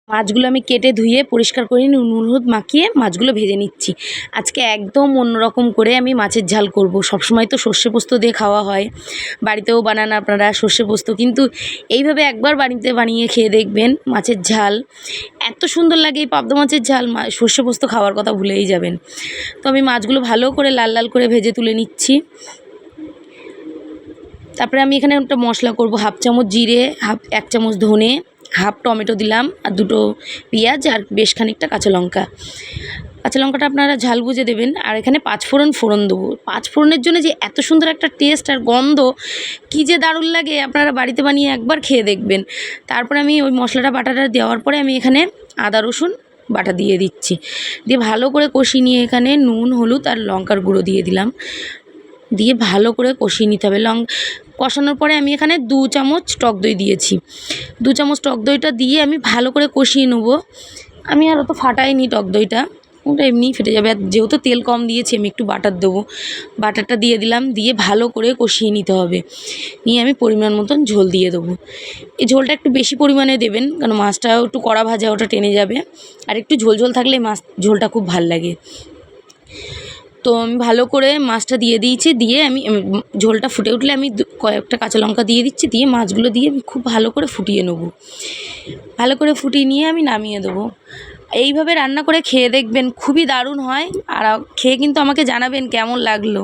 মাছগুলো আমি কেটে ধুয়ে পরিষ্কার করে নুন হলুদ মাখিয়ে মাছগুলো ভেজে নিচ্ছি। আজকে একদম অন্যরকম করে আমি মাছের ঝাল করব। সবসময় তো সর্ষে পোস্ত দিয়ে খাওয়া হয়, বাড়িতেও বানান আপনারা সর্ষে পোস্ত, কিন্তু এইভাবে একবার বাড়িতে বানিয়ে খেয়ে দেখবেন মাছের ঝাল এত সুন্দর লাগে। এই পাবদা মাছের ঝাল সর্ষে পোস্ত খাওয়ার কথা ভুলেই যাবেন। তো আমি মাছগুলো ভালো করে লাল লাল করে ভেজে তুলে নিচ্ছি। তারপরে আমি এখানে একটা মশলা করব, 1/2 চামচ জিরে, 1 চামচ ধনে, 1/2 টমেটো দিলাম, আর 2টো পেঁয়াজ, আর বেশ খানিকটা কাঁচা লঙ্কা। কাঁচা লঙ্কাটা আপনারা ঝাল বুঝে দেবেন। আর এখানে 5 ফোড়ন দেবো। 5 ফোড়নের জন্য যে এত সুন্দর একটা টেস্ট আর গন্ধ, কী যে দারুণ লাগে, আপনারা বাড়িতে বানিয়ে একবার খেয়ে দেখবেন। তারপরে আমি ওই মশলাটা বাটাটা দেওয়ার পরে আমি এখানে আদা রসুন বাটা দিয়ে দিচ্ছি, দিয়ে ভালো করে কষিয়ে নিয়ে এখানে নুন হলুদ আর লঙ্কার গুঁড়ো দিয়ে দিলাম, দিয়ে ভালো করে কষিয়ে নিতে হবে। কষানোর পরে আমি এখানে 2 চামচ টক দই দিয়েছি। 2 চামচ টক দইটা দিয়ে আমি ভালো করে কষিয়ে নেব। আমি আর অত ফাটাইনি টক দইটা, ওটা এমনিই ফেটে যাবে। আর যেহেতু তেল কম দিয়েছি আমি একটু বাটার দেবো, বাটারটা দিয়ে দিলাম, দিয়ে ভালো করে কষিয়ে নিতে হবে। নিয়ে আমি পরিমাণ মতন ঝোল দিয়ে দেবো। এই ঝোলটা একটু বেশি পরিমাণে দেবেন, কারণ মাছটাও একটু কড়া ভাজা, ওটা টেনে যাবে। আর একটু ঝোল ঝোল থাকলে মাছ ঝোলটা খুব ভাল লাগে। তো আমি ভালো করে মাছটা দিয়ে দিয়েছি, দিয়ে আমি ঝোলটা ফুটে উঠলে আমি কয়েকটা কাঁচা লঙ্কা দিয়ে দিচ্ছি, দিয়ে মাছগুলো দিয়ে আমি খুব ভালো করে ফুটিয়ে নেব। ভালো করে ফুটিয়ে নিয়ে আমি নামিয়ে দেবো। এইভাবে রান্না করে খেয়ে দেখবেন, খুবই দারুণ হয়। আর খেয়ে কিন্তু আমাকে জানাবেন কেমন লাগলো।